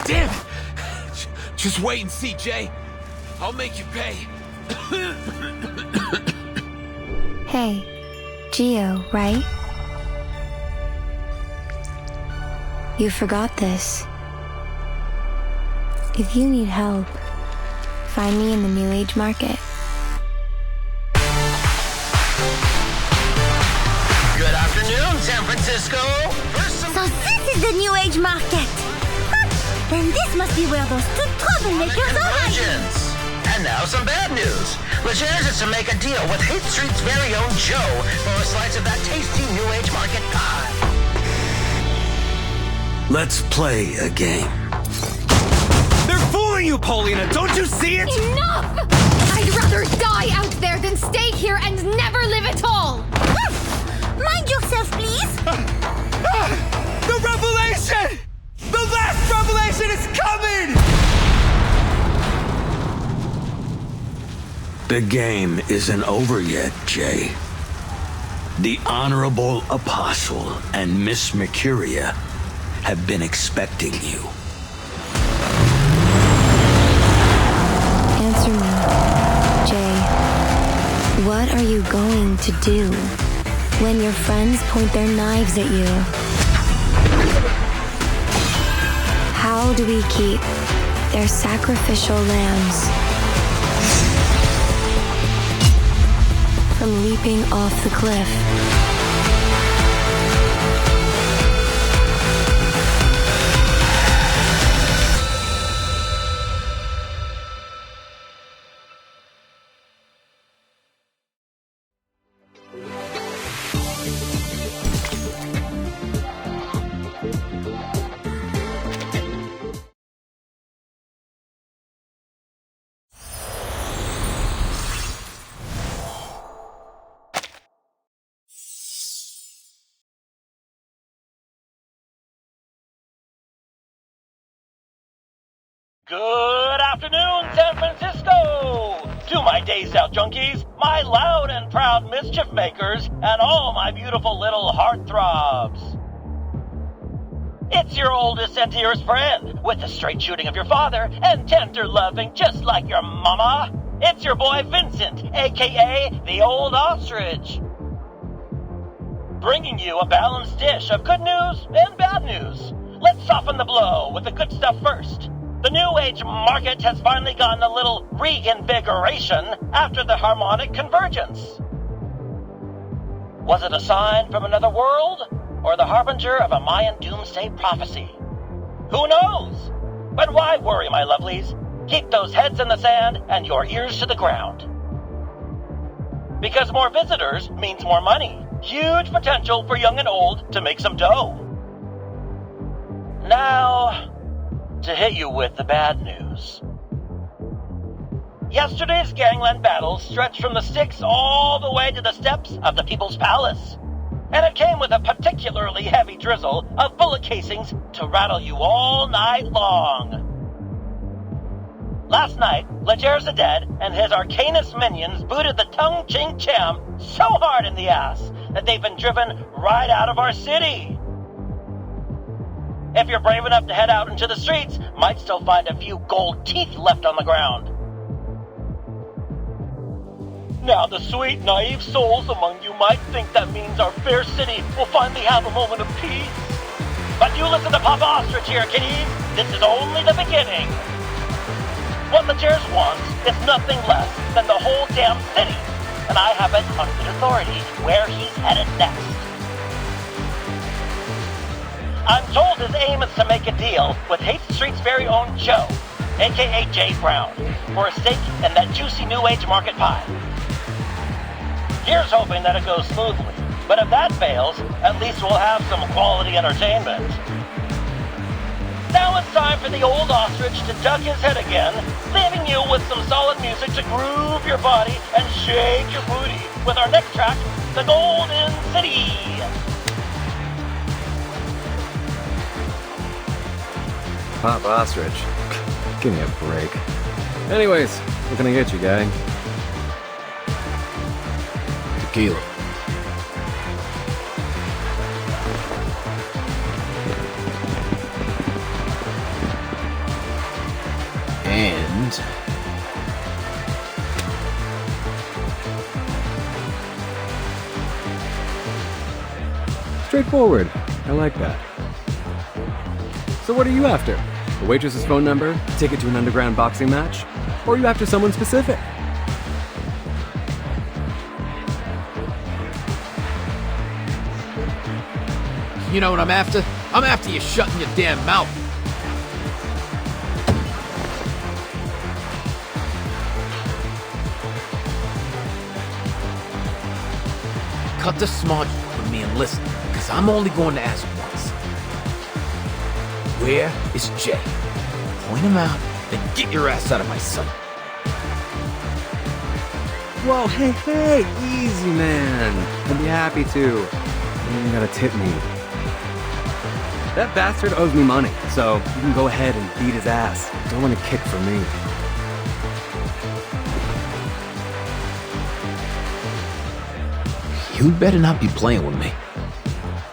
Damn it! Just wait and see, Jay. I'll make you pay. Hey, Gio, right? You forgot this. If you need help, find me in the New Age Market. Good afternoon, San Francisco. So this is the New Age Market. Then this must be where those two troublemakers are hiding. And now some bad news. Legers is to make a deal with Hate Street's very own Joe for a slice of that tasty New Age Market pie. Let's play a game. They're fooling you, Paulina! Don't you see it? Enough! I'd rather die out there than stay here and never live at all! Mind yourself, please. The revelation! The last revelation is coming! The game isn't over yet, Jay. The Honorable Apostle and Miss Mercuria have been expecting you. Answer me, Jay. What are you going to do when your friends point their knives at you? How do we keep their sacrificial lambs from leaping off the cliff? Good afternoon, San Francisco! To my Day South junkies, my loud and proud mischief makers, and all my beautiful little heartthrobs. It's your oldest and dearest friend, with the straight shooting of your father and tender loving just like your mama. It's your boy Vincent, aka the Old Ostrich. Bringing you a balanced dish of good news and bad news. Let's soften the blow with the good stuff first. The New Age Market has finally gotten a little reinvigoration after the harmonic convergence. Was it a sign from another world, or the harbinger of a Mayan doomsday prophecy? Who knows? But why worry, my lovelies? Keep those heads in the sand and your ears to the ground. Because more visitors means more money. Huge potential for young and old to make some dough. Now, to hit you with the bad news. Yesterday's gangland battle stretched from the Styx all the way to the steps of the People's Palace. And it came with a particularly heavy drizzle of bullet casings to rattle you all night long. Last night, Leger Zeded and his Arcanist minions booted the Tung Ching Cham so hard in the ass that they've been driven right out of our city. If you're brave enough to head out into the streets, might still find a few gold teeth left on the ground. Now the sweet, naive souls among you might think that means our fair city will finally have a moment of peace. But you listen to Papa Ostrich here, kiddies. This is only the beginning. What Legers wants is nothing less than the whole damn city. And I have it on good authority where he's headed next. I'm told his aim is to make a deal with Hate Street's very own Joe, aka Jay Brown, for a stake in that juicy New Age Market pie. Here's hoping that it goes smoothly, but if that fails, at least we'll have some quality entertainment. Now it's time for the Old Ostrich to duck his head again, leaving you with some solid music to groove your body and shake your booty with our next track, The Golden City. Papa Ostrich. Give me a break. Anyways, what can I get you, gang? Tequila. Straightforward. I like that. So what are you after? The waitress's phone number? A ticket to an underground boxing match? Or are you after someone specific? You know what I'm after? I'm after you shutting your damn mouth. Cut the smart shit with me and listen, because I'm only going to ask once. Where is Jay? Point him out, then get your ass out of my sight. Whoa, hey, easy, man. I'd be happy to. You gotta tip me. That bastard owes me money, so you can go ahead and beat his ass. Don't want to kick for me. You better not be playing with me,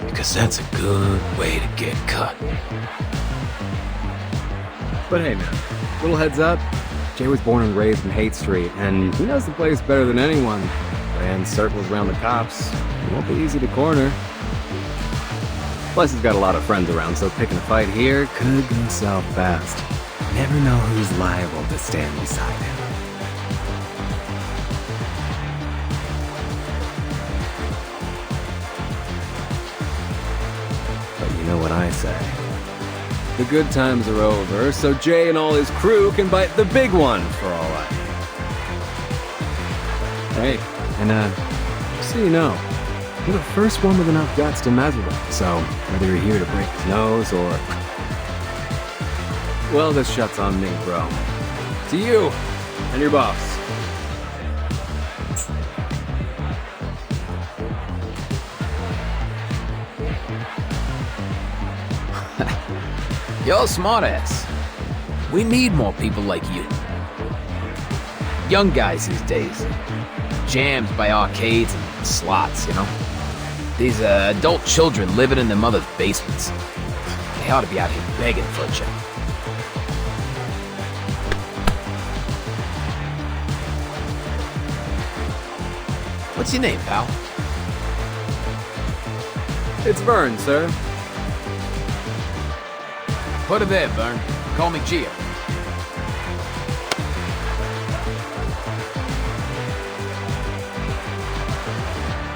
because that's a good way to get cut. But hey, man, little heads up. Jay was born and raised in Haight Street, and he knows the place better than anyone. Ran circles around the cops. It won't be easy to corner. Plus, he's got a lot of friends around, so picking a fight here could go south fast. Never know who's liable to stand beside him. But you know what I say. The good times are over, so Jay and all his crew can bite the big one for all I know. Hey, and just so you know, you're the first one with enough guts to mess with him, so whether you're here to break his nose or... Well, this shot's on me, bro. To you and your boss. You're a smartass. We need more people like you. Young guys these days. Jams by arcades and slots, you know? These adult children living in their mother's basements. They ought to be out here begging for a check. What's your name, pal? It's Vern, sir. Put it there, Vern. Call me Gio.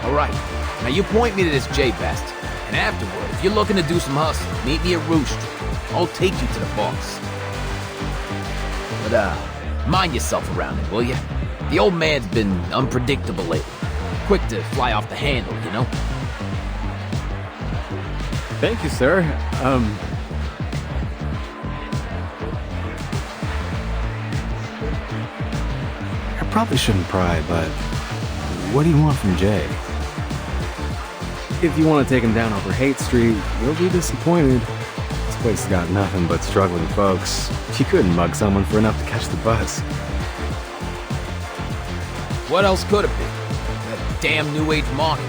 All right. Now you point me to this Jay bastard, and afterward, if you're looking to do some hustle, meet me at Rouge Street. I'll take you to the boss. But mind yourself around him, will you? The old man's been unpredictable lately. Quick to fly off the handle, you know? Thank you, sir. I probably shouldn't pry, but what do you want from Jay? If you want to take him down over Haight Street, you'll be disappointed. This place has got nothing but struggling folks. You couldn't mug someone for enough to catch the bus. What else could it be? That damn New Age market.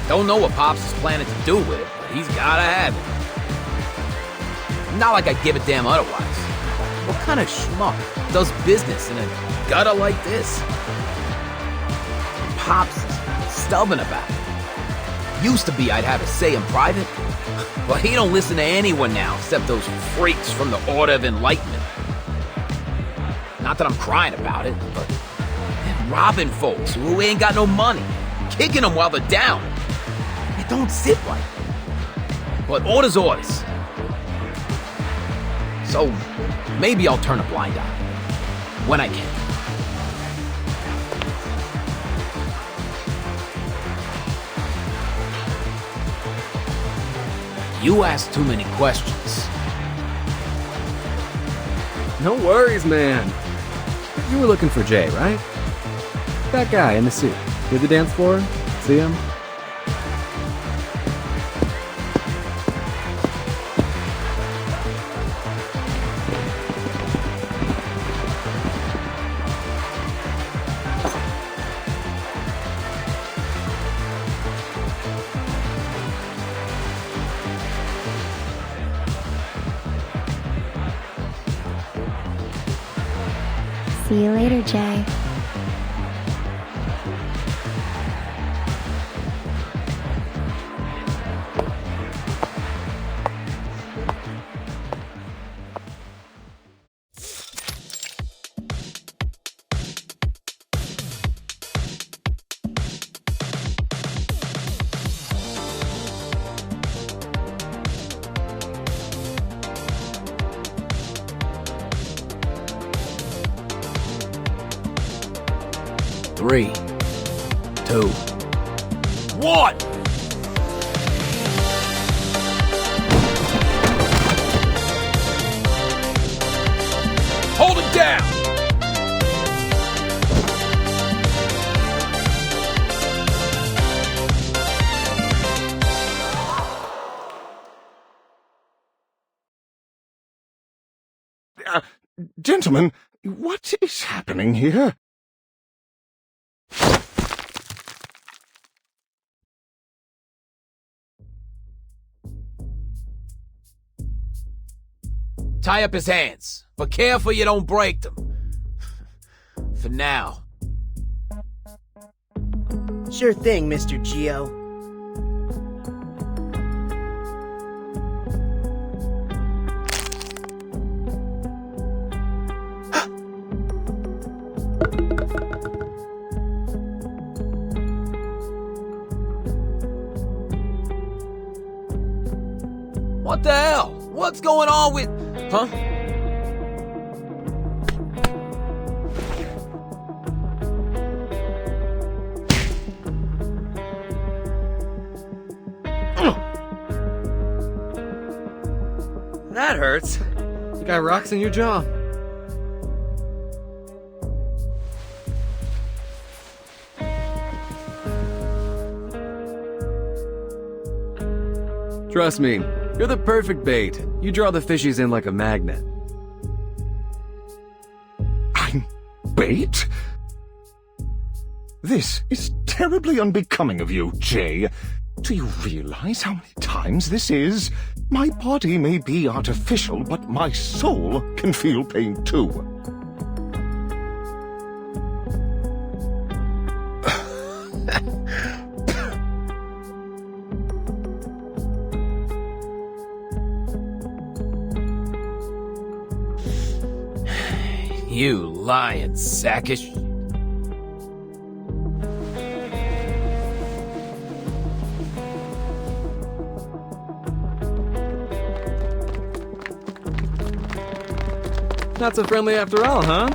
Don't know what Pops is planning to do with it, but he's gotta have it. Not like I give a damn otherwise. What kind of schmuck does business in a gutter like this? Pops is stubborn about it. Used to be I'd have a say in private, but he don't listen to anyone now except those freaks from the Order of Enlightenment. Not that I'm crying about it, but they're robbing folks who ain't got no money, kicking them while they're down. It don't sit right. But order's orders. So maybe I'll turn a blind eye when I can. You ask too many questions. No worries, man. You were looking for Jay, right? That guy in the suit. Near the dance floor? See him? See you later, Jay. 3, 2, 1! Hold him down! Gentlemen, what is happening here? Tie up his hands, but careful you don't break them. For now. Sure thing, Mr. Geo. What the hell? What's going on with... Huh? That hurts. You got rocks in your jaw. Trust me, you're the perfect bait. You draw the fishies in like a magnet. I'm bait? This is terribly unbecoming of you, Jay. Do you realize how many times this is? My body may be artificial, but my soul can feel pain too. You lying sack of shit. Not so friendly after all, huh?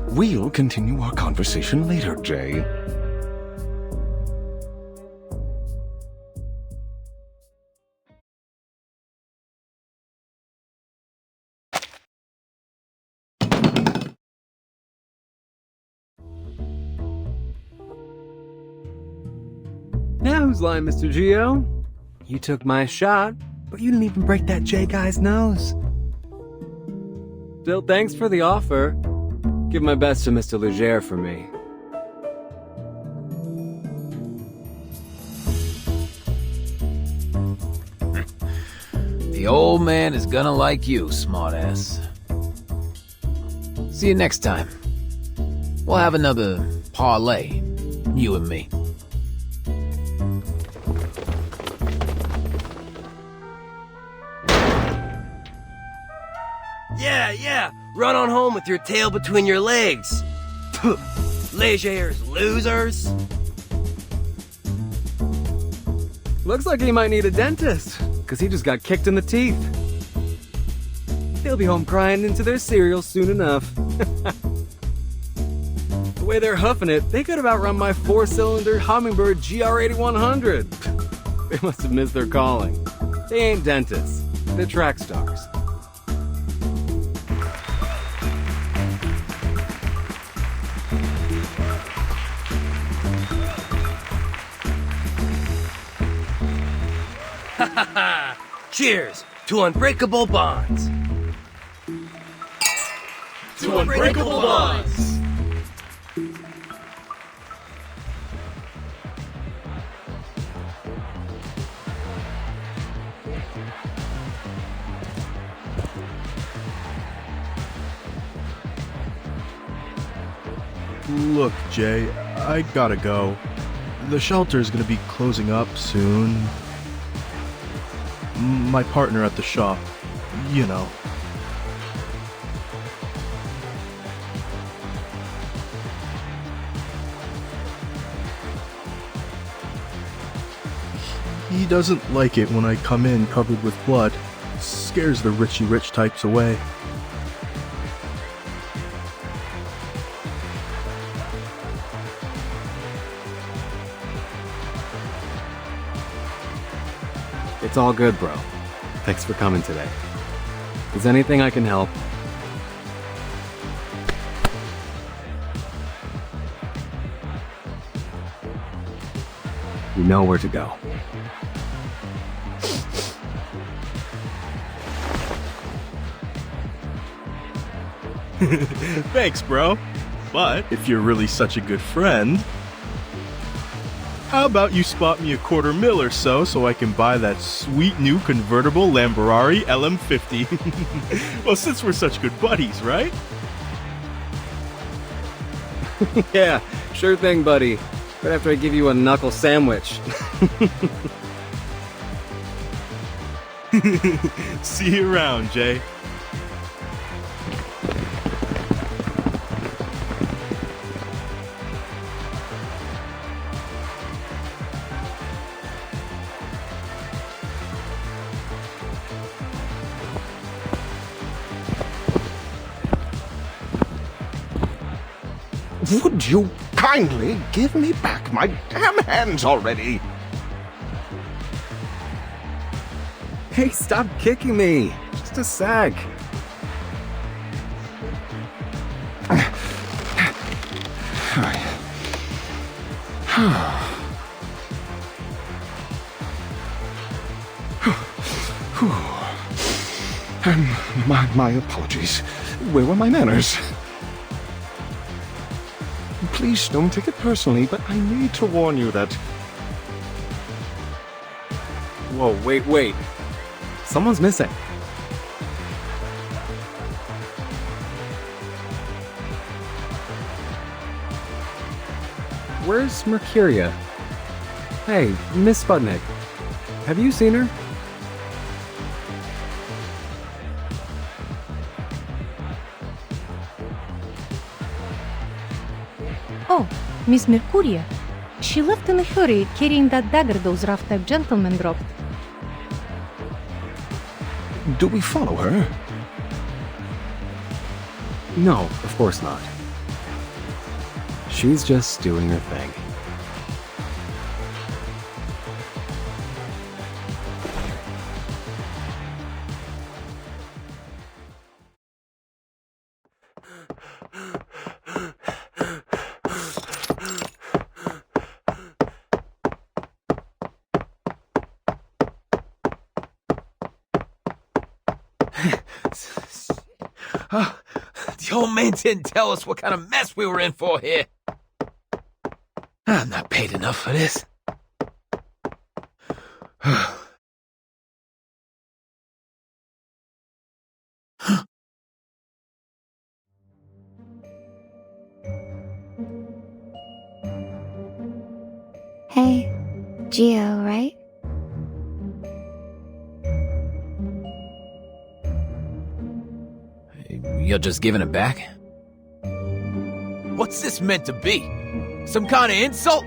We'll continue our conversation later, Jay. Now who's lying, Mr. Geo? You took my shot, but you didn't even break that J guy's nose. Still, thanks for the offer. Give my best to Mr. Leger for me. The old man is gonna like you, smartass. See you next time. We'll have another parlay, you and me. Yeah, run on home with your tail between your legs. Legers losers. Looks like he might need a dentist, because he just got kicked in the teeth. They'll be home crying into their cereal soon enough. The way they're huffing it, they could have outrun my 4-cylinder Hummingbird GR8100. They must have missed their calling. They ain't dentists. They're track stars. Cheers to unbreakable bonds. To unbreakable bonds. Look, Jay, I gotta go. The shelter's gonna be closing up soon. My partner at the shop, you know. He doesn't like it when I come in covered with blood. Scares the Richie Rich types away. It's all good, bro. Thanks for coming today. Is anything I can help? You know where to go. Thanks, bro. But if you're really such a good friend, how about you spot me $250,000 or so I can buy that sweet new convertible Lamborghini LM50? Well, since we're such good buddies, right? Yeah, sure thing, buddy. Right after I give you a knuckle sandwich. See you around, Jay. Would you kindly give me back my damn hands already? Hey, stop kicking me. Just a sec. My apologies. Where were my manners? Please don't take it personally, but I need to warn you that... Whoa, wait. Someone's missing. Where's Mercuria? Hey, Miss Sputnik. Have you seen her? Oh, Miss Mercuria. She left in a hurry, carrying that dagger those rough-type gentlemen dropped. Do we follow her? No, of course not. She's just doing her thing. The old man didn't tell us what kind of mess we were in for here. I'm not paid enough for this. Hey, Gio, right? You're just giving it back? What's this meant to be? Some kind of insult?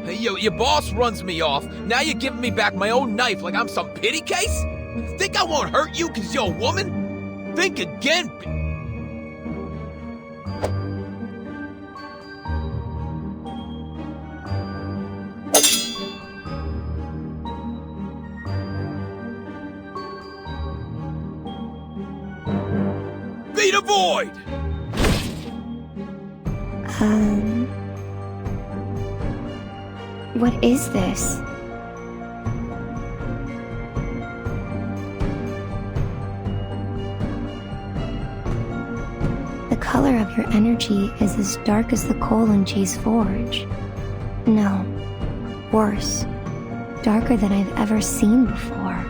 Hey, your boss runs me off. Now you're giving me back my own knife like I'm some pity case? Think I won't hurt you because you're a woman? Think again. Feed a void! What is this? The color of your energy is as dark as the coal in Jay's forge. No, worse. Darker than I've ever seen before.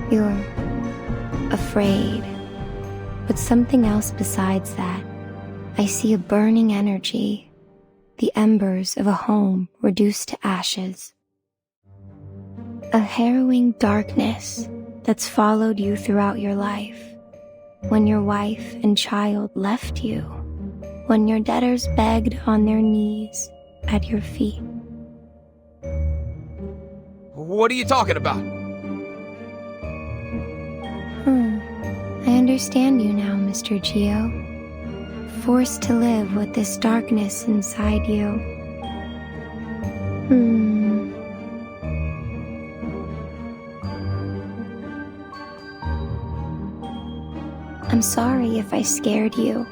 You're afraid. But something else besides that. I see a burning energy. The embers of a home reduced to ashes. A harrowing darkness that's followed you throughout your life. When your wife and child left you. When your debtors begged on their knees at your feet. What are you talking about? I understand you now, Mr. Gio. forced to live with this darkness inside you. I'm sorry if I scared you,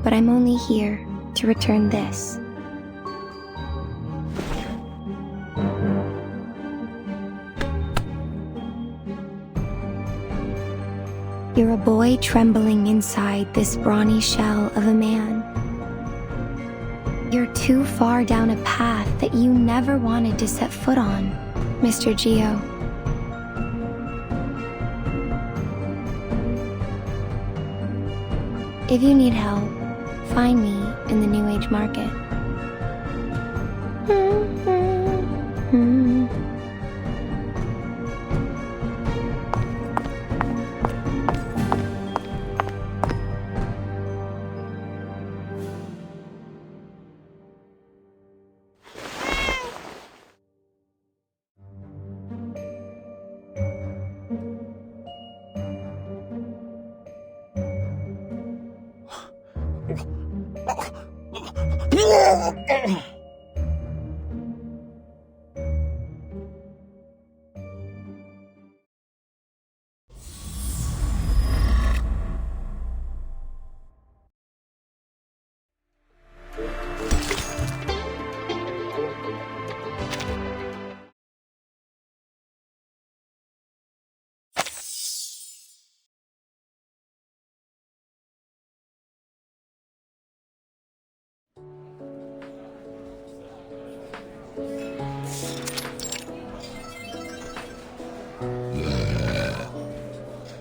but I'm only here to return this. You're a boy trembling inside this brawny shell of a man. You're too far down a path that you never wanted to set foot on, Mr. Geo. If you need help, find me in the New Age market.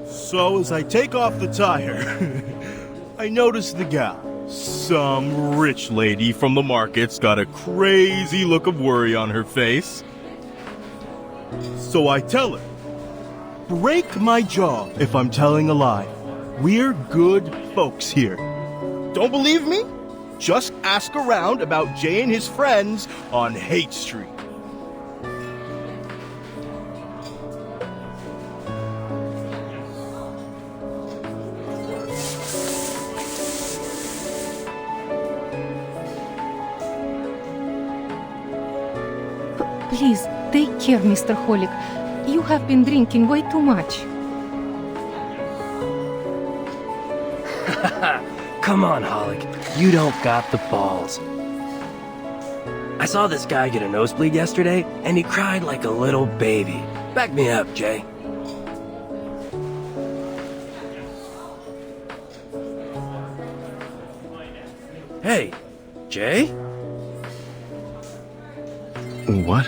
So as I take off the tire, I notice the gal. Some rich lady from the market's got a crazy look of worry on her face. So I tell her, break my jaw if I'm telling a lie. We're good folks here. Don't believe me? Just ask around about Jay and his friends on Hate Street. Please, take care, Mr. Holic. You have been drinking way too much. Come on, Holic. You don't got the balls. I saw this guy get a nosebleed yesterday, and he cried like a little baby. Back me up, Jay. Hey, Jay? What?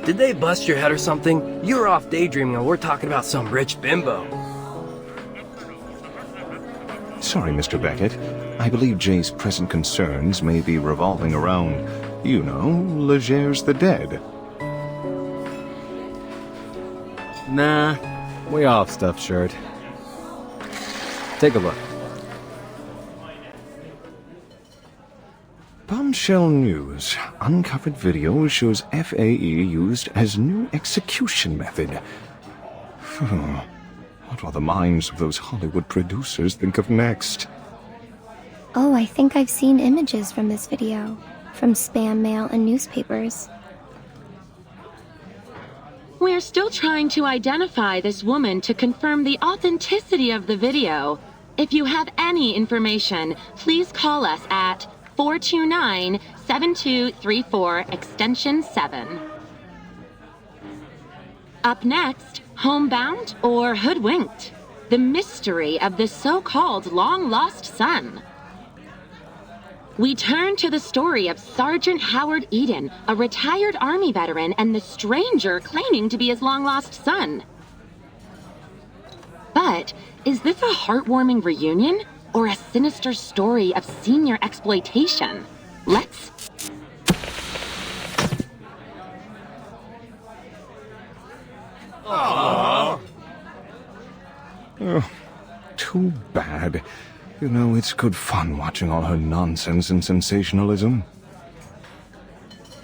Did they bust your head or something? You were off daydreaming and we're talking about some rich bimbo. Sorry, Mr. Beckett. I believe Jay's present concerns may be revolving around, you know, Legers the Dead. Nah, way off, stuffed shirt. Take a look. Bombshell News. Uncovered video shows FAE used as new execution method. What will the minds of those Hollywood producers think of next? Oh, I think I've seen images from this video, from spam mail and newspapers. We're still trying to identify this woman to confirm the authenticity of the video. If you have any information, please call us at 429-7234 extension 7. Up next, Homebound or Hoodwinked? The mystery of the so-called long-lost son. We turn to the story of Sergeant Howard Eden, a retired Army veteran, and the stranger claiming to be his long-lost son. But is this a heartwarming reunion or a sinister story of senior exploitation? Let's... Aww. Oh, too bad. You know, it's good fun watching all her nonsense and sensationalism.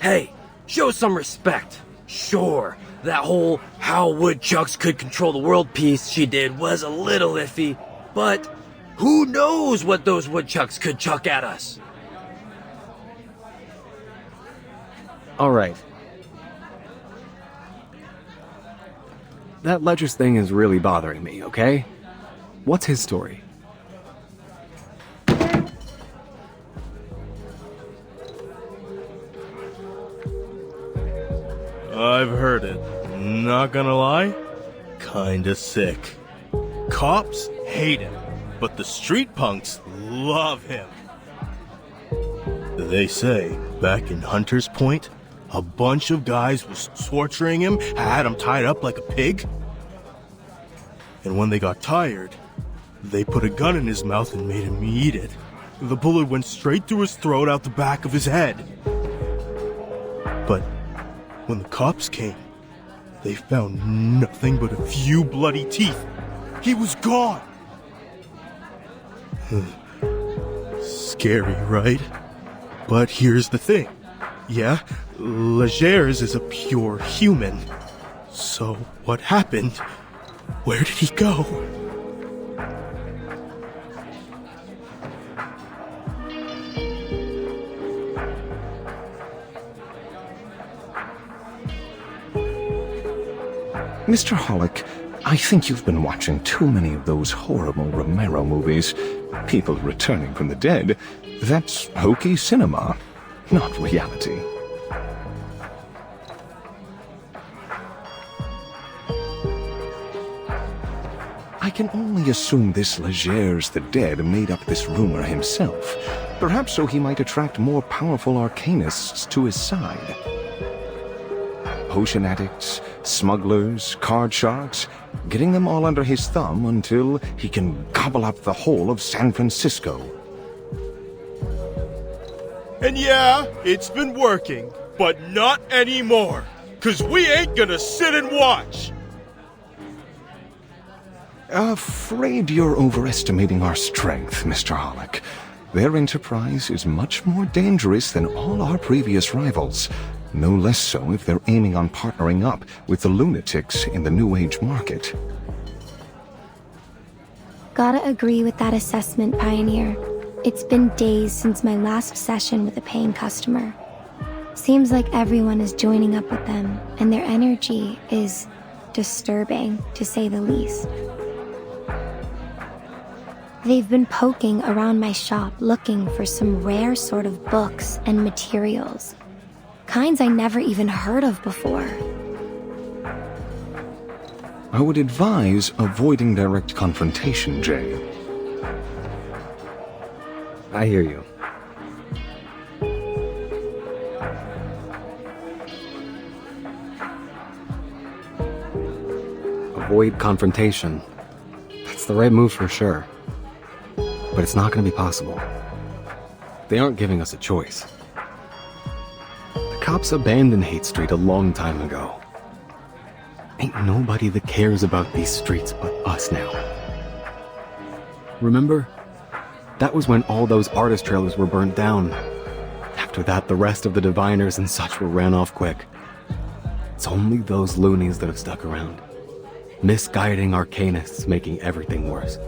Hey, show some respect. Sure, that whole how woodchucks could control the world piece she did was a little iffy, but Who knows what those woodchucks could chuck at us? All right. That Ledger's thing is really bothering me, okay? What's his story? I've heard it. Not gonna lie, kinda sick. Cops hate him, but the street punks love him. They say, back in Hunter's Point, a bunch of guys was torturing him, had him tied up like a pig. And when they got tired, they put a gun in his mouth and made him eat it. The bullet went straight through his throat out the back of his head. But when the cops came, they found nothing but a few bloody teeth. He was gone. Scary, right? But here's the thing. Yeah, Legers is a pure human. So what happened? Where did he go? Mr. Hollick, I think you've been watching too many of those horrible Romero movies. People returning from the dead. That's hokey cinema, not reality. I can only assume this Legers the Dead made up this rumor himself, perhaps so he might attract more powerful arcanists to his side. Potion addicts, smugglers, card sharks, getting them all under his thumb until he can gobble up the whole of San Francisco. And yeah, it's been working, but not anymore. 'Cause we ain't gonna sit and watch. Afraid you're overestimating our strength, Mr. Hollick. Their enterprise is much more dangerous than all our previous rivals. No less so if they're aiming on partnering up with the lunatics in the New Age market. Gotta agree with that assessment, Pioneer. It's been days since my last session with a paying customer. Seems like everyone is joining up with them, and their energy is disturbing, to say the least. They've been poking around my shop looking for some rare sort of books and materials. Kinds I never even heard of before. I would advise avoiding direct confrontation, Jay. I hear you. Avoid confrontation. That's the right move for sure. But it's not going to be possible. They aren't giving us a choice. The cops abandoned Hate Street a long time ago. Ain't nobody that cares about these streets but us now. Remember? That was when all those artist trailers were burnt down. After that, the rest of the diviners and such were ran off quick. It's only those loonies that have stuck around. Misguiding arcanists, making everything worse.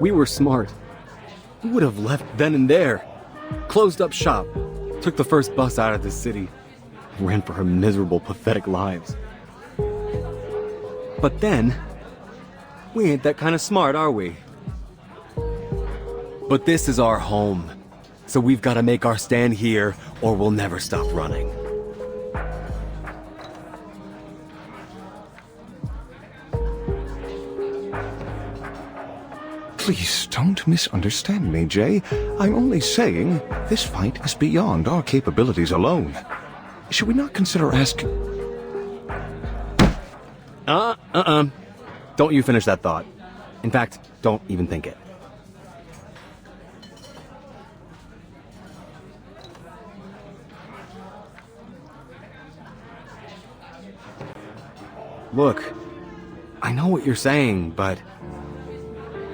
We were smart. We would have left then and there. Closed up shop. Took the first bus out of the city. Ran for our miserable, pathetic lives. But then, we ain't that kind of smart, are we? But this is our home. So we've got to make our stand here, or we'll never stop running. Please don't misunderstand me, Jay. I'm only saying this fight is beyond our capabilities alone. Should we not consider asking... Don't you finish that thought. In fact, don't even think it. Look, I know what you're saying, but...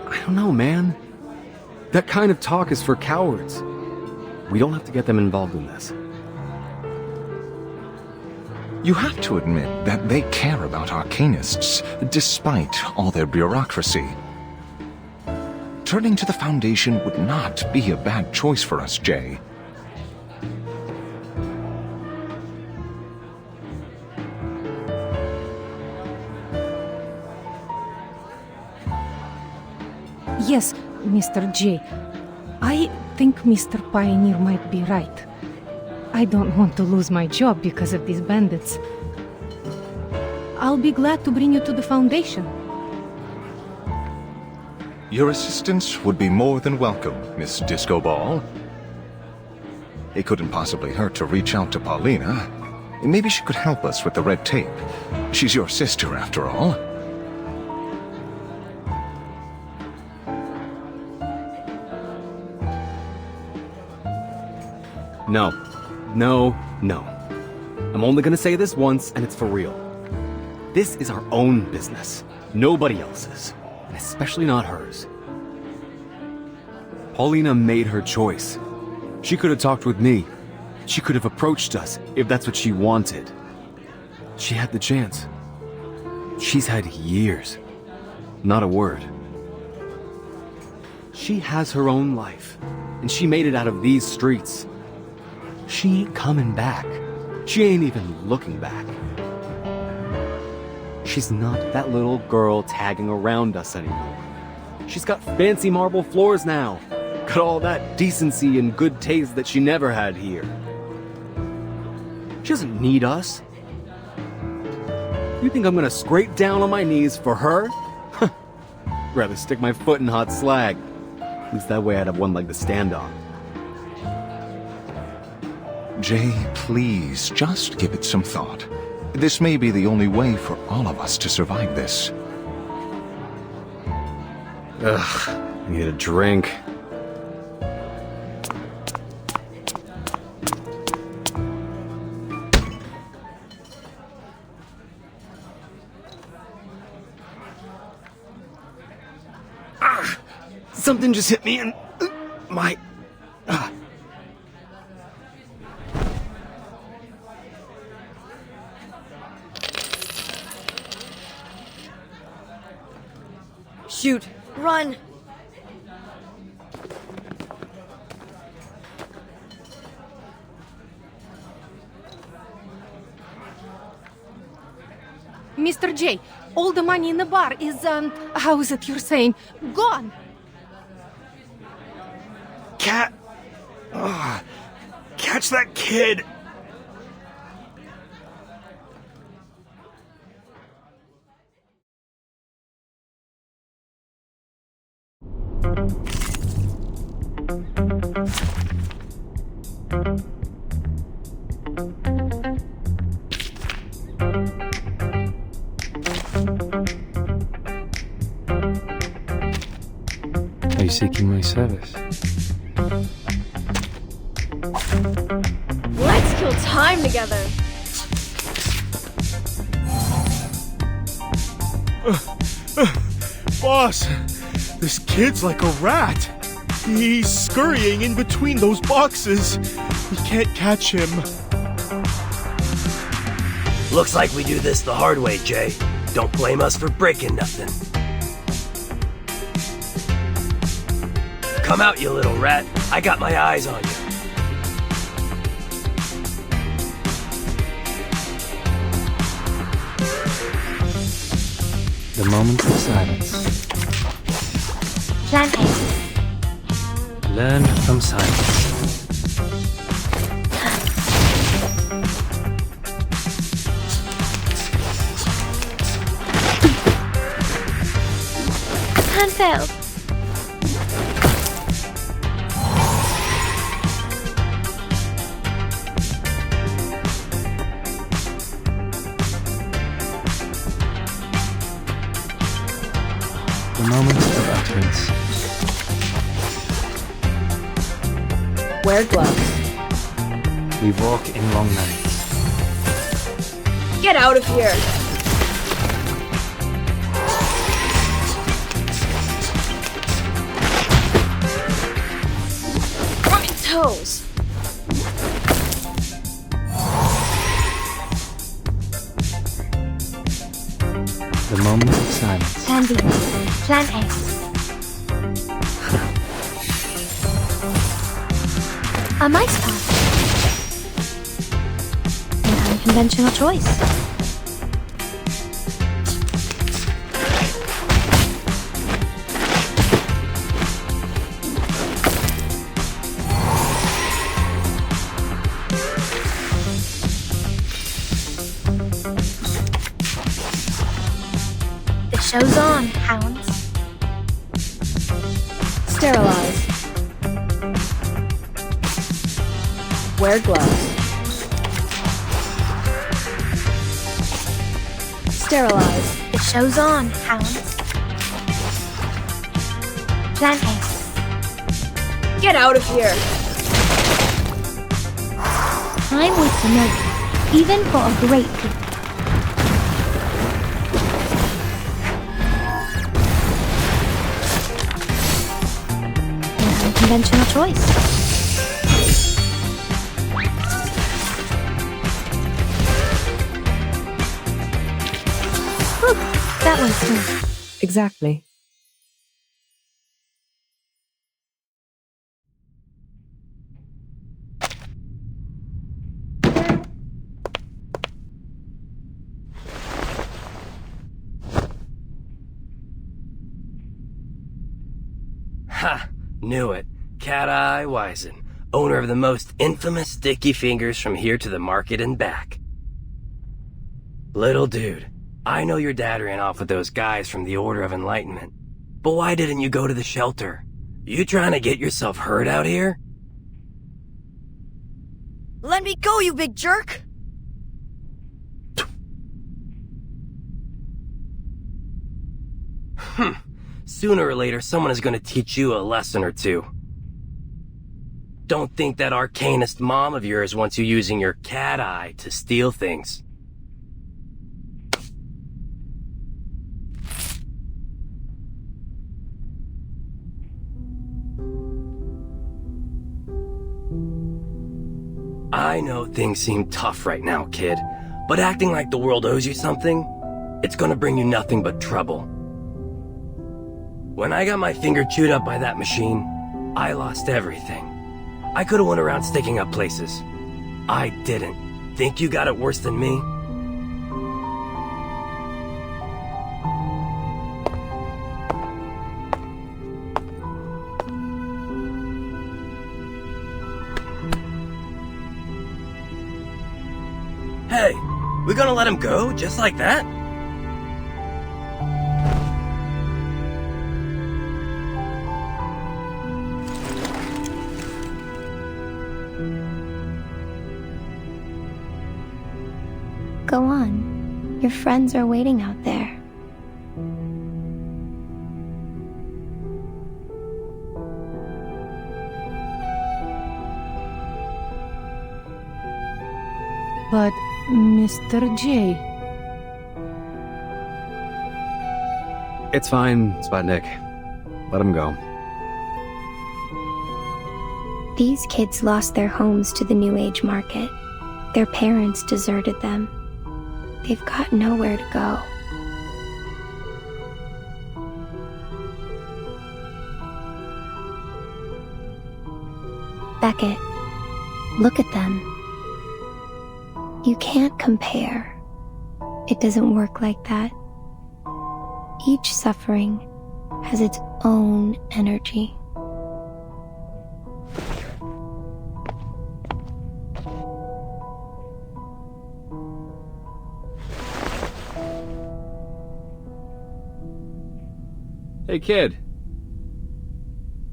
I don't know, man. That kind of talk is for cowards. We don't have to get them involved in this. You have to admit that they care about Arcanists, despite all their bureaucracy. Turning to the Foundation would not be a bad choice for us, Jay. Yes, Mr. J. I think Mr. Pioneer might be right. I don't want to lose my job because of these bandits. I'll be glad to bring you to the Foundation. Your assistance would be more than welcome, Miss Disco Ball. It couldn't possibly hurt to reach out to Paulina. Maybe she could help us with the red tape. She's your sister, after all. No. No, no. I'm only gonna say this once, and it's for real. This is our own business. Nobody else's. And especially not hers. Paulina made her choice. She could have talked with me. She could have approached us, if that's what she wanted. She had the chance. She's had years. Not a word. She has her own life, and she made it out of these streets. She ain't coming back. She ain't even looking back. She's not that little girl tagging around us anymore. She's got fancy marble floors now. Got all that decency and good taste that she never had here. She doesn't need us. You think I'm gonna scrape down on my knees for her? Rather stick my foot in hot slag. At least that way I'd have one leg to stand on. Jay, please, just give it some thought. This may be the only way for all of us to survive this. Ugh, I need a drink. Something just hit me in my... Shoot! Run! Mr. J, all the money in the bar is, how is it you're saying? Gone! Cat! Catch that kid! Are you seeking my service? Let's kill time together! Boss, this kid's like a rat. He's scurrying in between those boxes. We can't catch him. Looks like we do this the hard way, Jay. Don't blame us for breaking nothing. Come out, you little rat. I got my eyes on you. The moment of silence. Plan A. Learn from silence. Plan failed. The moment of utterance. Wear gloves. We walk in long nights. Get out of here! On my toes! Home of silence. Plan B. Plan A. A mice path. An unconventional choice. The show's on, hounds. Sterilize. Wear gloves. Sterilize. The show's on, hounds. Plan A. Get out of here! I'm with familiar, even for a great people. An unconventional choice. Whew, that went smooth. Exactly. Ha! Knew it. Cat-Eye Wyzen, owner of the most infamous sticky fingers from here to the market and back. Little dude, I know your dad ran off with those guys from the Order of Enlightenment, but why didn't you go to the shelter? You trying to get yourself hurt out here? Let me go, you big jerk! Sooner or later, someone is going to teach you a lesson or two. Don't think that arcanist mom of yours wants you using your cat eye to steal things. I know things seem tough right now, kid, but acting like the world owes you something, it's gonna bring you nothing but trouble. When I got my finger chewed up by that machine, I lost everything. I could've went around sticking up places. I didn't. Think you got it worse than me? Hey, we gonna let him go just like that? Go on. Your friends are waiting out there. But, Mr. J... It's fine, Sputnik. Let him go. These kids lost their homes to the New Age market. Their parents deserted them. They've got nowhere to go. Beckett, look at them. You can't compare. It doesn't work like that. Each suffering has its own energy. Hey kid.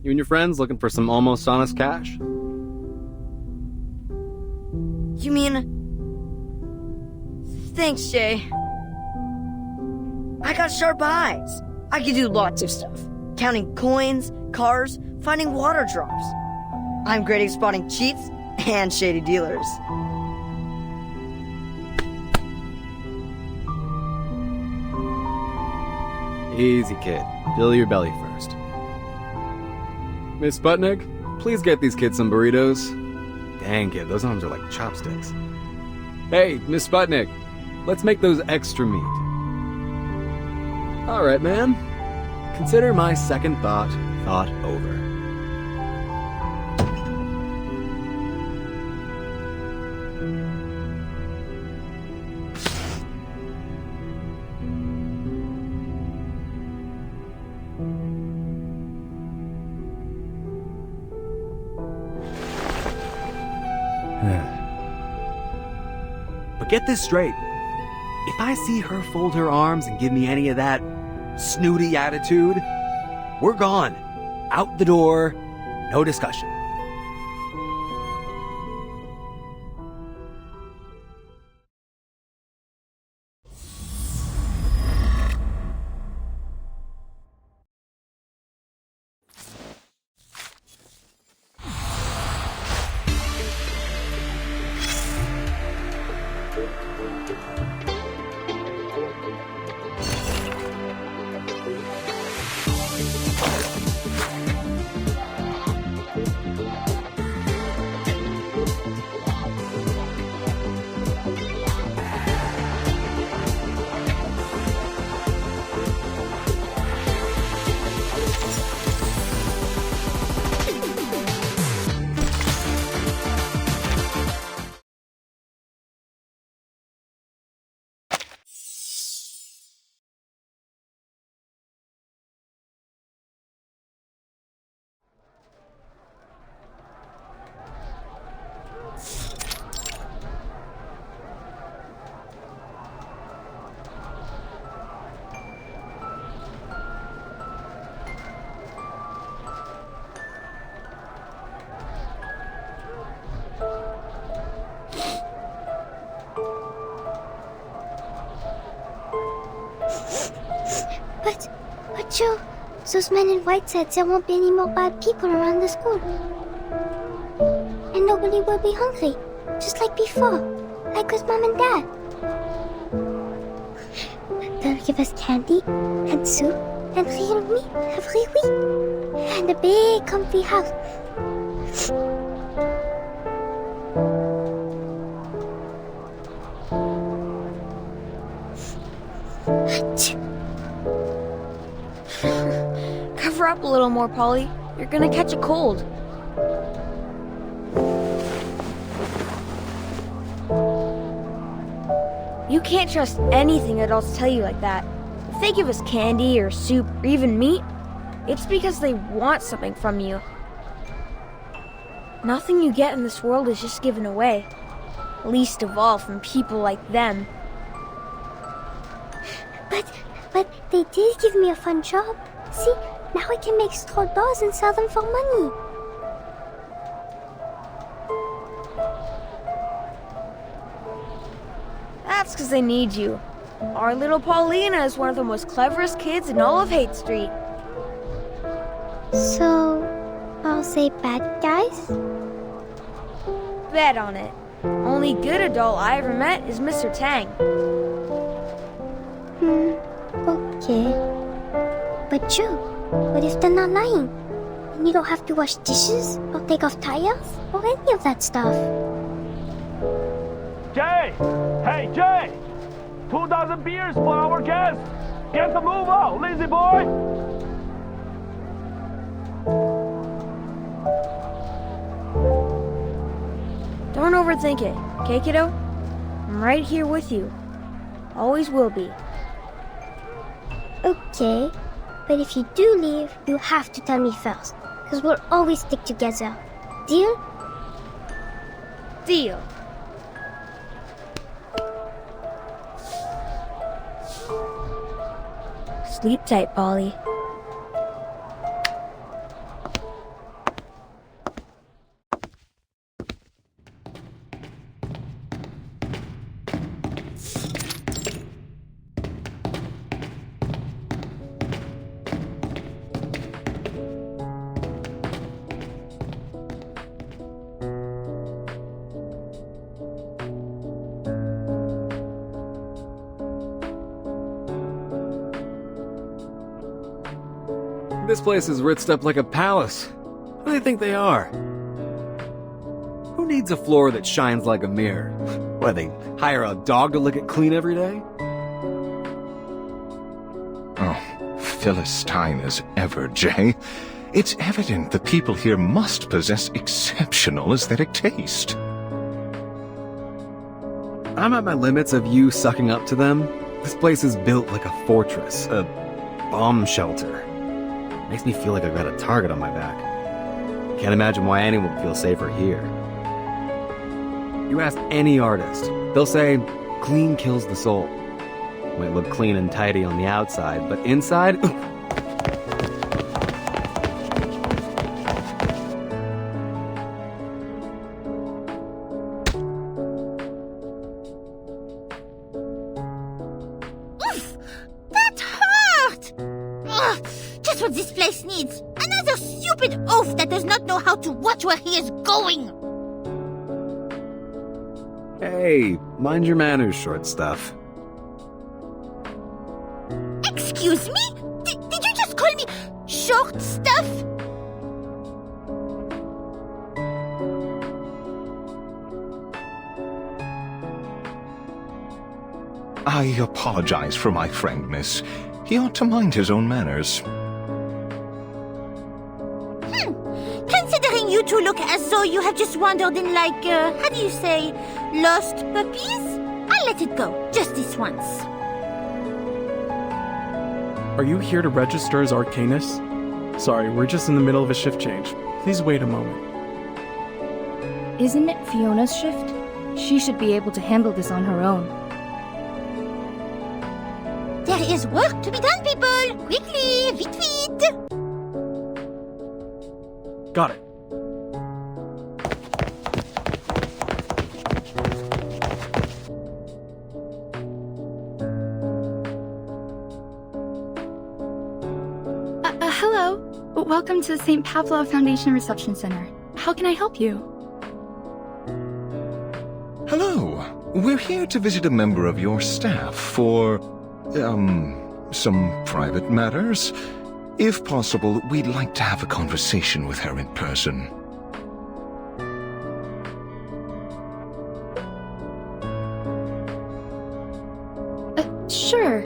You and your friends looking for some almost honest cash? You mean... Thanks, Jay. I got sharp eyes. I can do lots of stuff. Counting coins, cars, finding water drops. I'm great at spotting cheats and shady dealers. Easy, kid. Fill your belly first. Miss Sputnik, please get these kids some burritos. Dang, kid, those arms are like chopsticks. Hey, Miss Sputnik, let's make those extra meat. Alright, man. Consider my second thought over. But get this straight. If I see her fold her arms and give me any of that snooty attitude, we're gone. Out the door. No discussion. But Joe, those men in white said there won't be any more bad people around the school. And nobody will be hungry, just like before, like with Mom and Dad. They'll give us candy, and soup, and real meat every week, and a big comfy house. Cover up a little more, Polly. You're gonna catch a cold. You can't trust anything adults tell you like that. If they give us candy or soup or even meat, it's because they want something from you. Nothing you get in this world is just given away. Least of all from people like them. But they did give me a fun job. See, now I can make straw dolls and sell them for money. That's because they need you. Our little Paulina is one of the most cleverest kids in all of Haight Street. So, are they bad guys? Bet on it. Only good adult I ever met is Mr. Tang. Okay. But Joe, what if they're not lying? And you don't have to wash dishes, or take off tires, or any of that stuff. Jay! Hey, Jay! 2,000 beers for our guests! Get the move out, lazy boy! Don't overthink it, okay, kiddo? I'm right here with you. Always will be. Okay, but if you do leave, you have to tell me first, because we'll always stick together. Deal? Deal. Sleep tight, Polly. This place is ritzed up like a palace. Who do they think they are? Who needs a floor that shines like a mirror? What, they hire a dog to lick it clean every day? Oh, Philistine as ever, Jay. It's evident the people here must possess exceptional aesthetic taste. I'm at my limits of you sucking up to them. This place is built like a fortress, a bomb shelter. Makes me feel like I've got a target on my back. Can't imagine why anyone would feel safer here. You ask any artist, they'll say, clean kills the soul. Might look clean and tidy on the outside, but inside... That hurt! Ugh, just what this place needs. Another stupid oaf that does not know how to watch where he is going. Hey, mind your manners, short stuff. Excuse me? Did you just call me short stuff? I apologize for my friend, miss. He ought to mind his own manners. Considering you two look as though you have just wandered in like, how do you say, lost puppies? I'll let it go, just this once. Are you here to register as Arcanus? Sorry, we're just in the middle of a shift change. Please wait a moment. Isn't it Fiona's shift? She should be able to handle this on her own. There is work to be done, people! Quickly, vite vite! Got it. Hello. Welcome to the St. Pavlov Foundation Reception Center. How can I help you? Hello. We're here to visit a member of your staff for, some private matters. If possible, we'd like to have a conversation with her in person. Sure.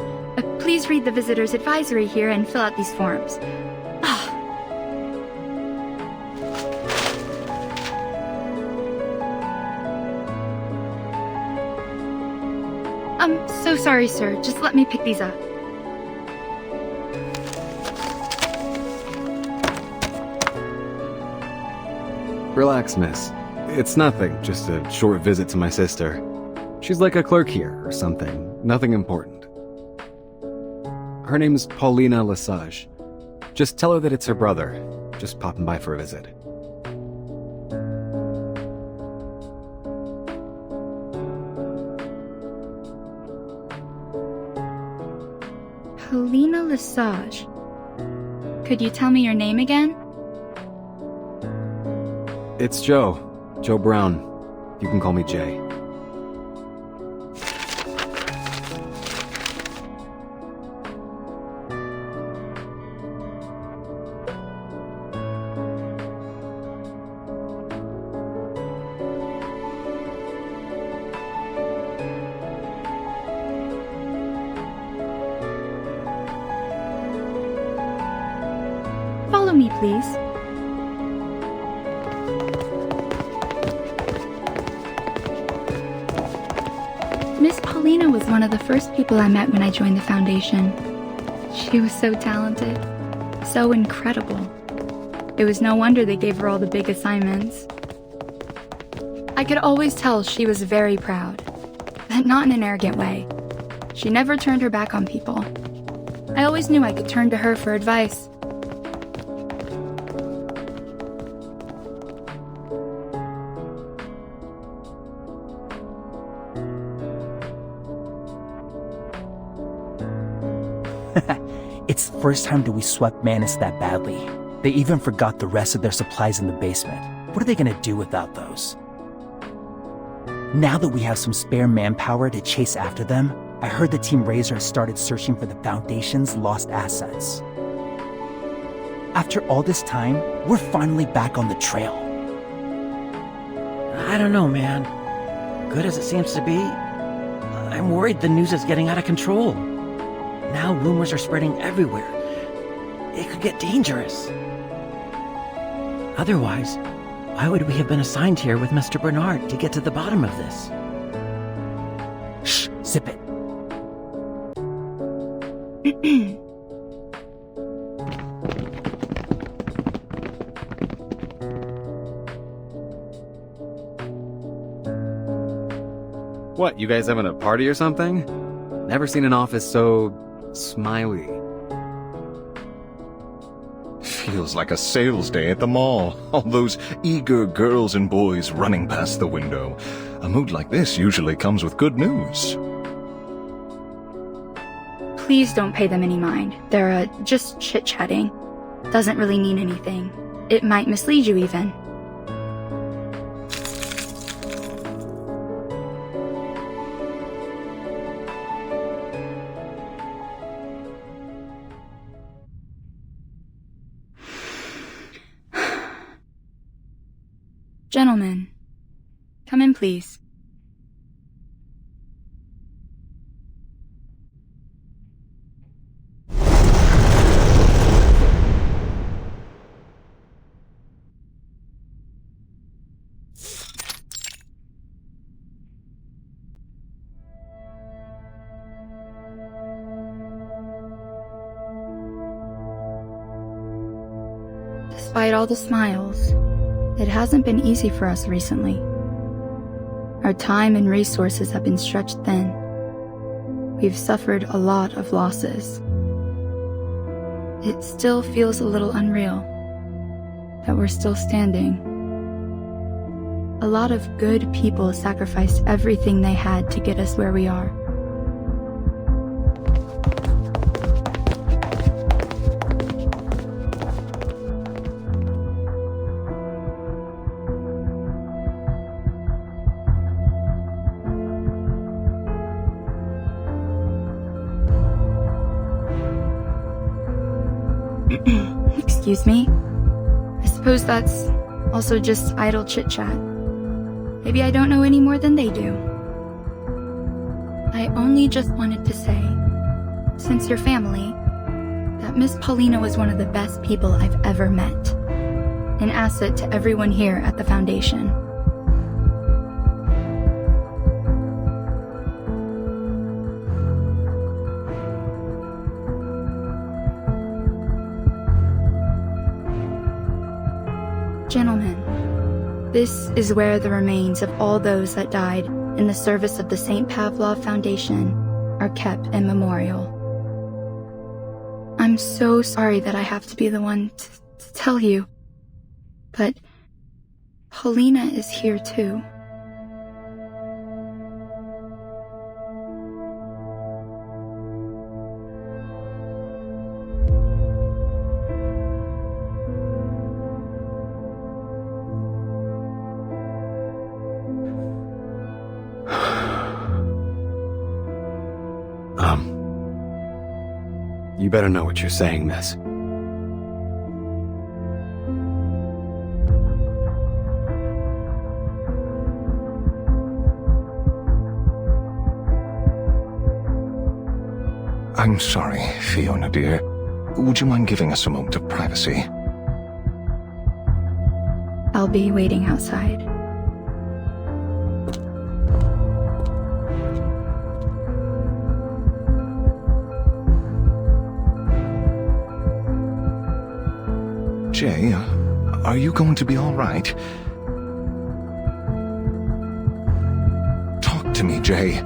Please read the visitor's advisory here and fill out these forms. I'm so sorry, sir. Just let me pick these up. Relax, miss. It's nothing, just a short visit to my sister. She's like a clerk here or something. Nothing important. Her name's Paulina Lesage. Just tell her that it's her brother. Just popping by for a visit. Paulina Lesage. Could you tell me your name again? It's Joe. Joe Brown. You can call me Jay. Follow me, please. Miss Paulina was one of the first people I met when I joined the foundation. She was so talented, so incredible. It was no wonder they gave her all the big assignments. I could always tell she was very proud, but not in an arrogant way. She never turned her back on people. I always knew I could turn to her for advice. It's the first time that we swept Manus that badly. They even forgot the rest of their supplies in the basement. What are they gonna do without those? Now that we have some spare manpower to chase after them, I heard the Team Razor has started searching for the Foundation's lost assets. After all this time, we're finally back on the trail. I don't know, man. Good as it seems to be, I'm worried the news is getting out of control. Now rumors are spreading everywhere it could get dangerous. Otherwise, why would we have been assigned here with Mr. Bernard to get to the bottom of this? Shh, zip it. What, you guys having a party or something? Never seen an office so smiley. Feels like a sales day at the mall. All those eager girls and boys running past the window. A mood like this usually comes with good news. Please don't pay them any mind. They're just chit-chatting. Doesn't really mean anything. It might mislead you even. Gentlemen, come in, please. Despite all the smiles, it hasn't been easy for us recently. Our time and resources have been stretched thin. We've suffered a lot of losses. It still feels a little unreal that we're still standing. A lot of good people sacrificed everything they had to get us where we are. Excuse me? I suppose that's also just idle chit-chat. Maybe I don't know any more than they do. I only just wanted to say, since you're family, that Miss Paulina was one of the best people I've ever met. An asset to everyone here at the Foundation. Gentlemen, this is where the remains of all those that died in the service of the St. Pavlov Foundation are kept in memorial. I'm so sorry that I have to be the one to tell you, but Paulina is here too. You better know what you're saying, miss. I'm sorry, Fiona dear. Would you mind giving us a moment of privacy? I'll be waiting outside. Jay, are you going to be all right? Talk to me, Jay.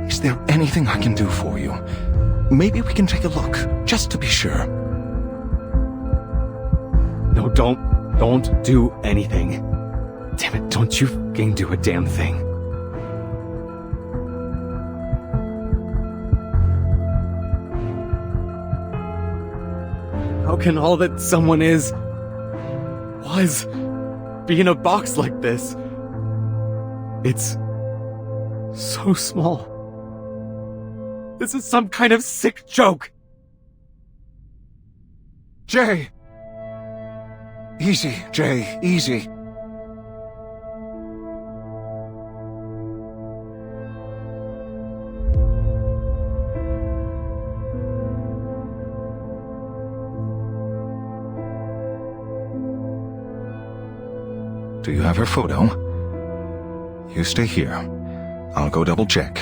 Is there anything I can do for you? Maybe we can take a look, just to be sure. No, don't do anything. Damn it, don't you fucking do a damn thing. How can all that someone was, be in a box like this? It's so small. This is some kind of sick joke. Jay! Easy, Jay, easy. Do you have her photo? You stay here. I'll go double check.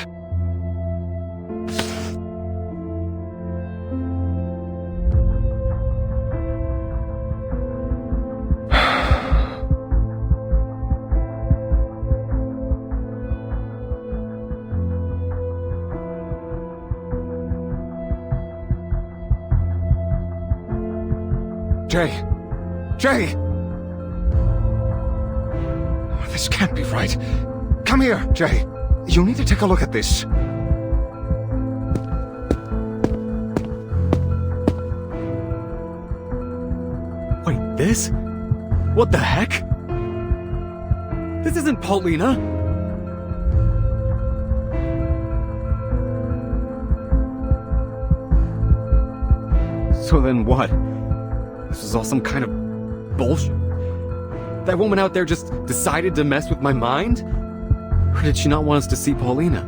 Jay! This can't be right. Come here, Jay. You need to take a look at this. Wait, this? What the heck? This isn't Paulina! So then what? This was all some kind of bullshit? That woman out there just decided to mess with my mind? Or did she not want us to see Paulina?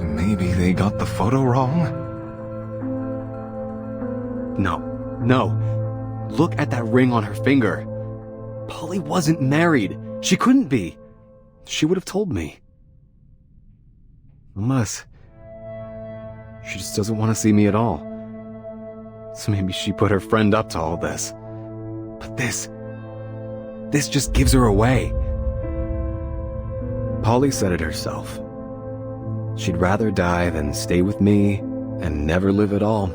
Maybe they got the photo wrong? No. Look at that ring on her finger. Polly wasn't married. She couldn't be. She would have told me. Unless she just doesn't want to see me at all. So maybe she put her friend up to all this. But this just gives her away. Polly said it herself. She'd rather die than stay with me and never live at all.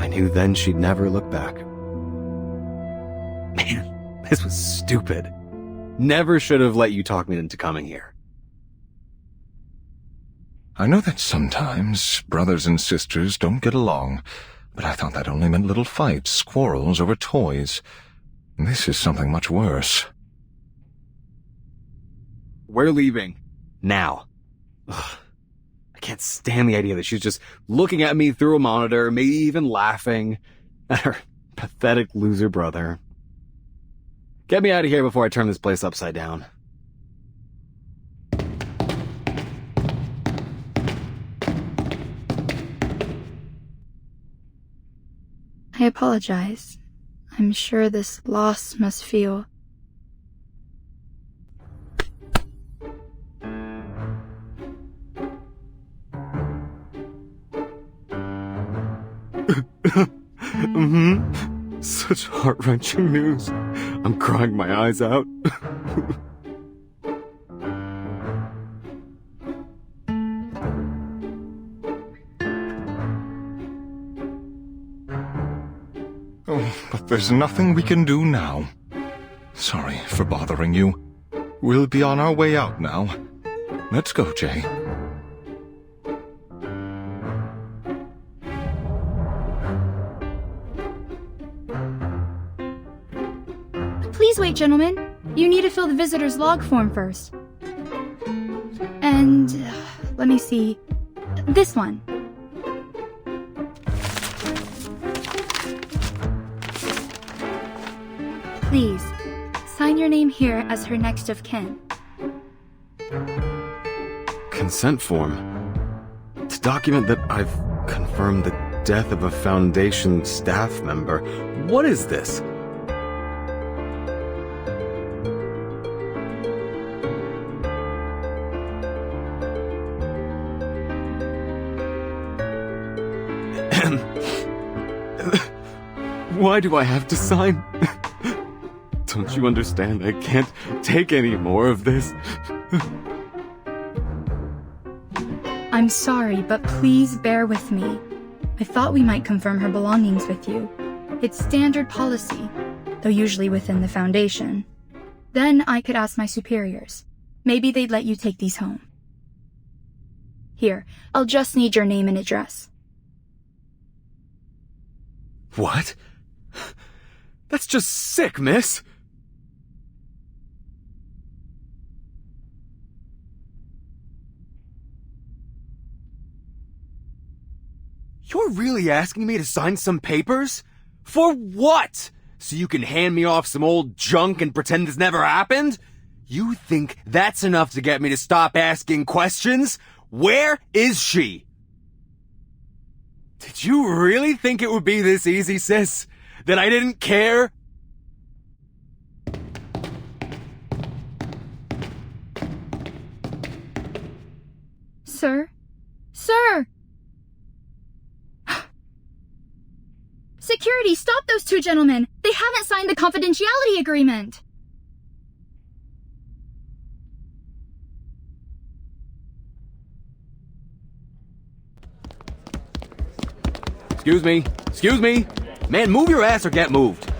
I knew then she'd never look back. Man, this was stupid. Never should have let you talk me into coming here. I know that sometimes brothers and sisters don't get along, but I thought that only meant little fights, quarrels over toys. This is something much worse. We're leaving. Now. Ugh. I can't stand the idea that she's just looking at me through a monitor, maybe even laughing at her pathetic loser brother. Get me out of here before I turn this place upside down. I apologize. I'm sure this loss must feel... Such heart-wrenching news. I'm crying my eyes out. Oh, but there's nothing we can do now. Sorry for bothering you. We'll be on our way out now. Let's go, Jay. Please wait, gentlemen. You need to fill the visitor's log form first. And... let me see. This one. Please, sign your name here as her next of kin. Consent form. To document that I've confirmed the death of a Foundation staff member. What is this? Why do I have to sign? Don't you understand? I can't take any more of this. I'm sorry, but please bear with me. I thought we might confirm her belongings with you. It's standard policy, though usually within the Foundation. Then I could ask my superiors. Maybe they'd let you take these home. Here, I'll just need your name and address. What? That's just sick, miss! You're really asking me to sign some papers? For what? So you can hand me off some old junk and pretend this never happened? You think that's enough to get me to stop asking questions? Where is she? Did you really think it would be this easy, sis? That I didn't care? Security, stop those two gentlemen! They haven't signed the confidentiality agreement! Excuse me. Excuse me. Man, move your ass or get moved.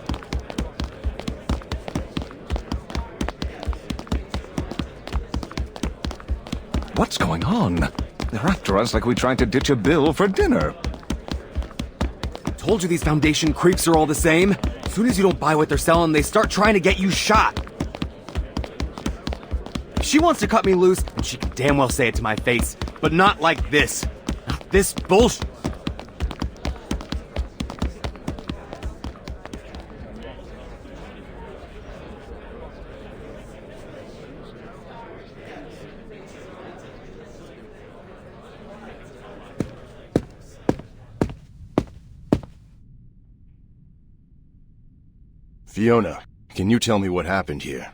What's going on? They're after us like we tried to ditch a bill for dinner. Told you these Foundation creeps are all the same. As soon as you don't buy what they're selling, they start trying to get you shot. If she wants to cut me loose, then she can damn well say it to my face. But not like this. Not this bullshit. Fiona, can you tell me what happened here?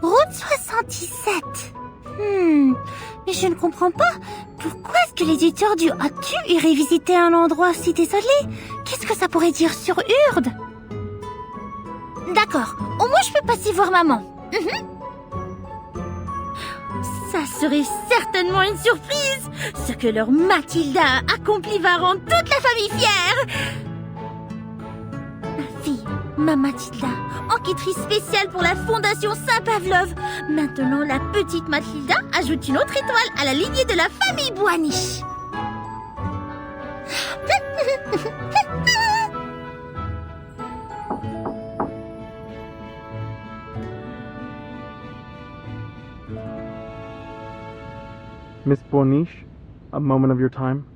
Route 77. Mais je ne comprends pas. Pourquoi est-ce que l'éditeur du Hatu irait visiter un endroit si désolé? Qu'est-ce que ça pourrait dire sur Urde? D'accord, au moins je peux passer voir maman. Ça serait certainement une surprise. Ce que leur Mathilda a accompli va rendre toute la famille fière. Ma fille, ma Mathilda, enquêtrice spéciale pour la Fondation Saint-Pavlov. Maintenant, la petite Mathilda ajoute une autre étoile à la lignée de la famille Boaniche. Miss Boaniche, a moment of your time.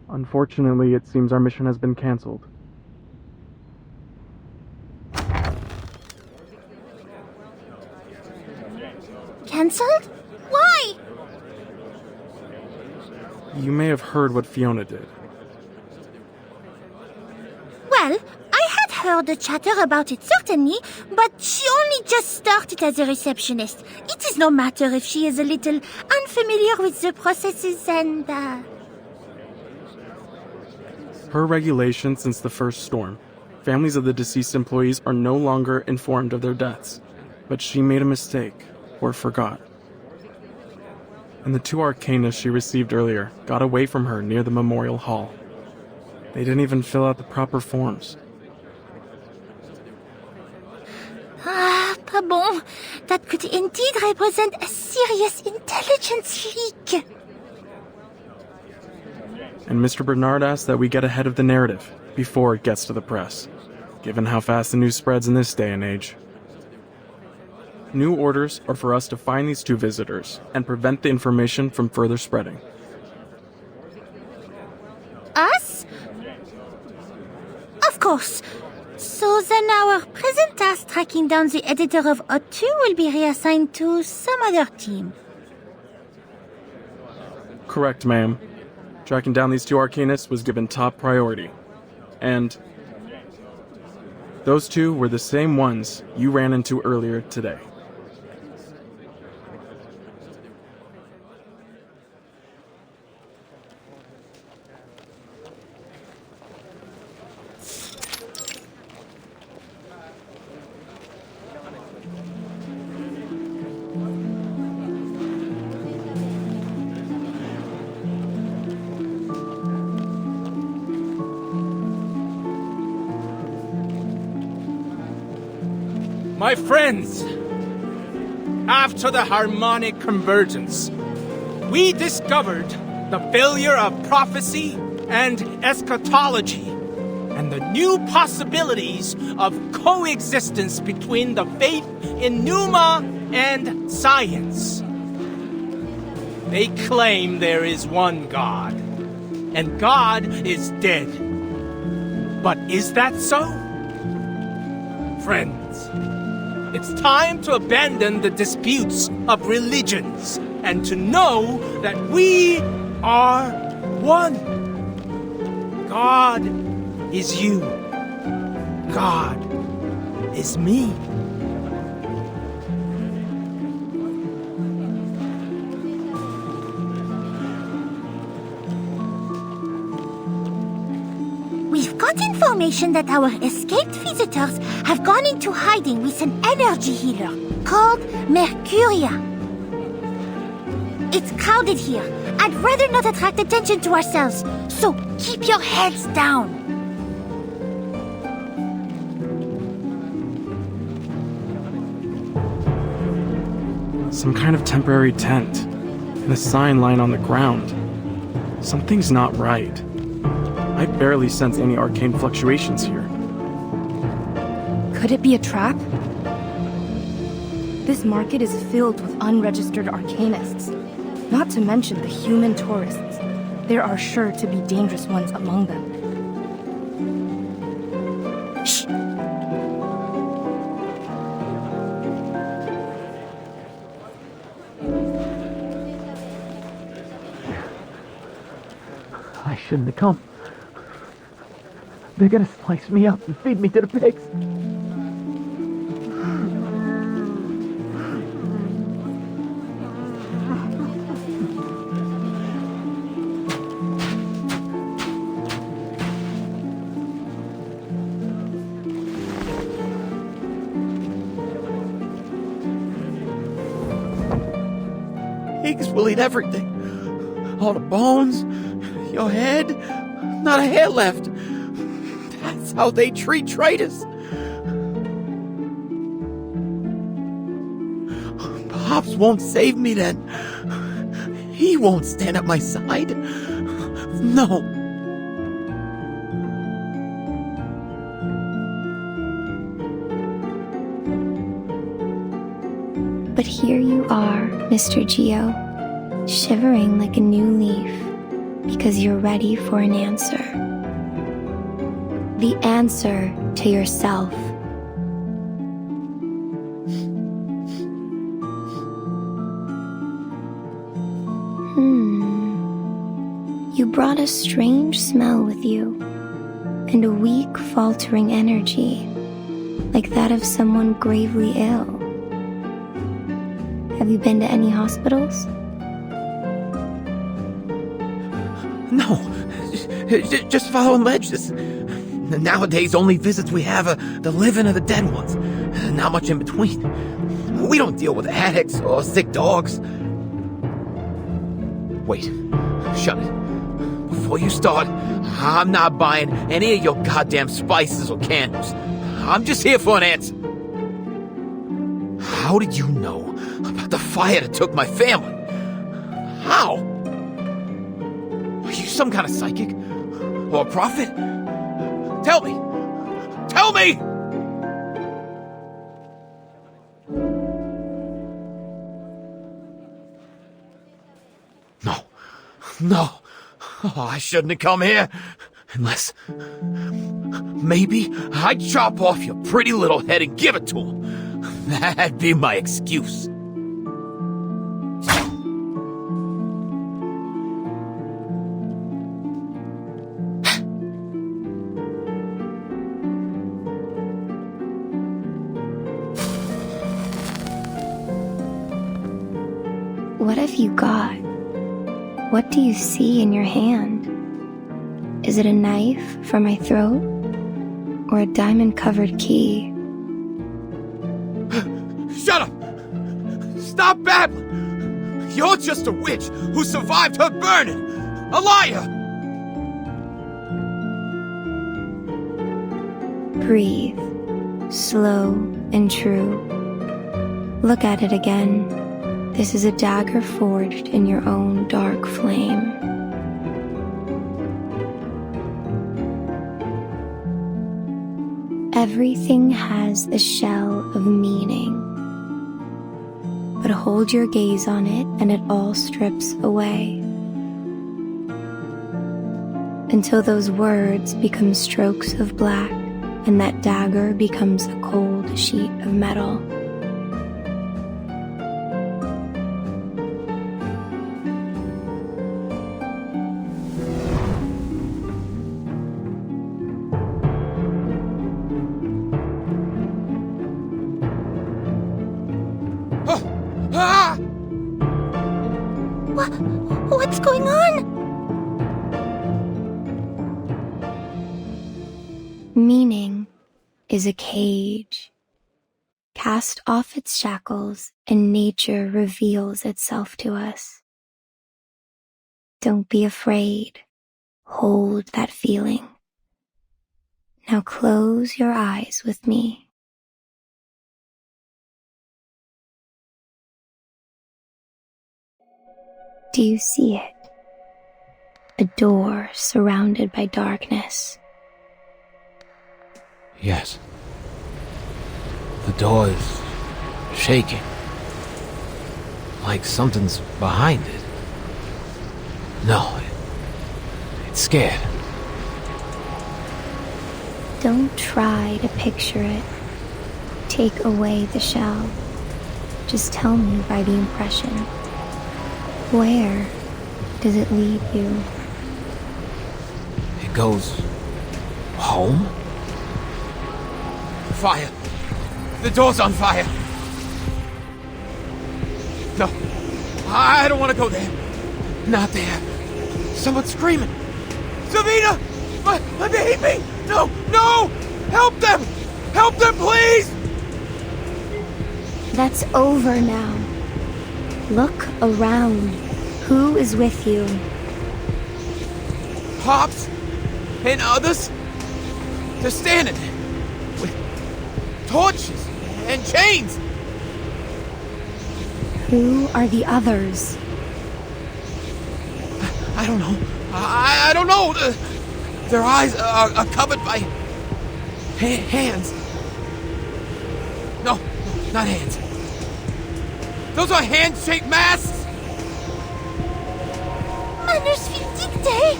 Unfortunately, it seems our mission has been cancelled. Cancelled? Why? You may have heard what Fiona did. Well, I had heard the chatter about it certainly, but she only just started as a receptionist. It is no matter if she is a little unfamiliar with the processes and, Per regulation since the first storm, families of the deceased employees are no longer informed of their deaths. But she made a mistake, or forgot. And the two arcanists she received earlier got away from her near the memorial hall. They didn't even fill out the proper forms. Pas bon. That could indeed represent a serious intelligence leak. And Mr. Bernard asked that we get ahead of the narrative before it gets to the press, given how fast the news spreads in this day and age. New orders are for us to find these two visitors and prevent the information from further spreading. Us? Of course. So then our present task tracking down the editor of O2 will be reassigned to some other team. Correct, ma'am. Tracking down these two arcanists was given top priority. And those two were the same ones you ran into earlier today. My friends! after the harmonic convergence, we discovered the failure of prophecy and eschatology, and the new possibilities of coexistence between the faith in Pneuma and science. They claim there is one God, and God is dead. But is that so? Friends, it's time to abandon the disputes of religions and to know that we are one. God is you. God is me. We've got information that our escaped visitors have gone into hiding with an energy healer called Mercuria. It's crowded here. I'd rather not attract attention to ourselves, so keep your heads down. Some kind of temporary tent, and a sign lying on the ground. Something's not right. I barely sense any arcane fluctuations here. Could it be a trap? This market is filled with unregistered arcanists, not to mention the human tourists. There are sure to be dangerous ones among them. Shh! I shouldn't have come. They're gonna slice me up and feed me to the pigs. Pigs will eat everything. All the bones, your head, not a hair left. That's how they treat traitors. Pops won't save me then. He won't stand at my side. No. But here you are, Mr. Geo, shivering like a new leaf because you're ready for an answer. The answer to yourself. You brought a strange smell with you, and a weak, faltering energy, like that of someone gravely ill. Have you been to any hospitals? No. Just following ledges. Nowadays, only visits we have are the living or the dead ones. Not much in between. We don't deal with addicts or sick dogs. Wait. Shut it. Before you start, I'm not buying any of your goddamn spices or candles. I'm just here for an answer. How did you know about the fire that took my family? How? Are you some kind of psychic? Or a prophet? Tell me! Tell me! No. Oh, I shouldn't have come here. Unless... maybe I'd chop off your pretty little head and give it to him. That'd be my excuse. What have you got? What do you see in your hand? Is it a knife for my throat? Or a diamond-covered key? Shut up! Stop babbling! You're just a witch who survived her burning! A liar! Breathe, slow and true. Look at it again. This is a dagger forged in your own dark flame. Everything has a shell of meaning, but hold your gaze on it and it all strips away, until those words become strokes of black and that dagger becomes a cold sheet of metal. What's going on? Meaning is a cage. Cast off its shackles and nature reveals itself to us. Don't be afraid. Hold that feeling. Now close your eyes with me. Do you see it? A door surrounded by darkness. Yes. The door is shaking. Like something's behind it. No, it's scared. Don't try to picture it. Take away the shell. Just tell me by the impression. Where does it lead you? It goes home? Fire! The door's on fire! No, I don't want to go there. Not there. Someone's screaming. Savina! My baby! No, no! Help them! Help them, please! That's over now. Look around. Who is with you? Pops and others? They're standing with torches and chains. Who are the others? I don't know. I don't know. Their eyes are covered by hands. No, not hands. Those are hand-shaped masks! Manners wie dicte!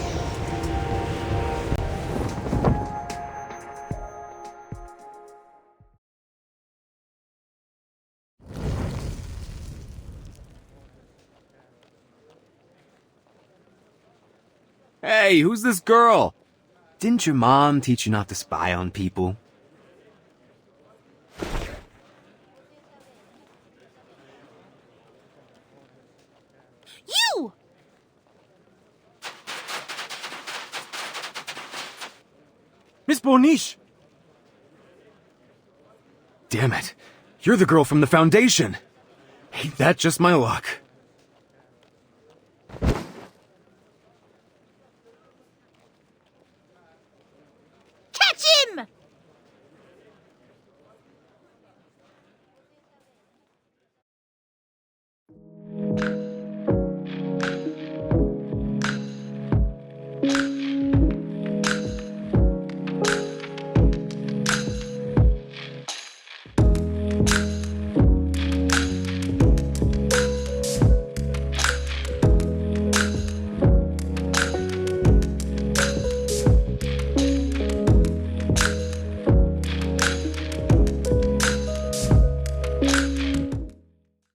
Hey, who's this girl? Didn't your mom teach you not to spy on people? You! Miss Boniche! Damn it. You're the girl from the Foundation. Ain't that just my luck?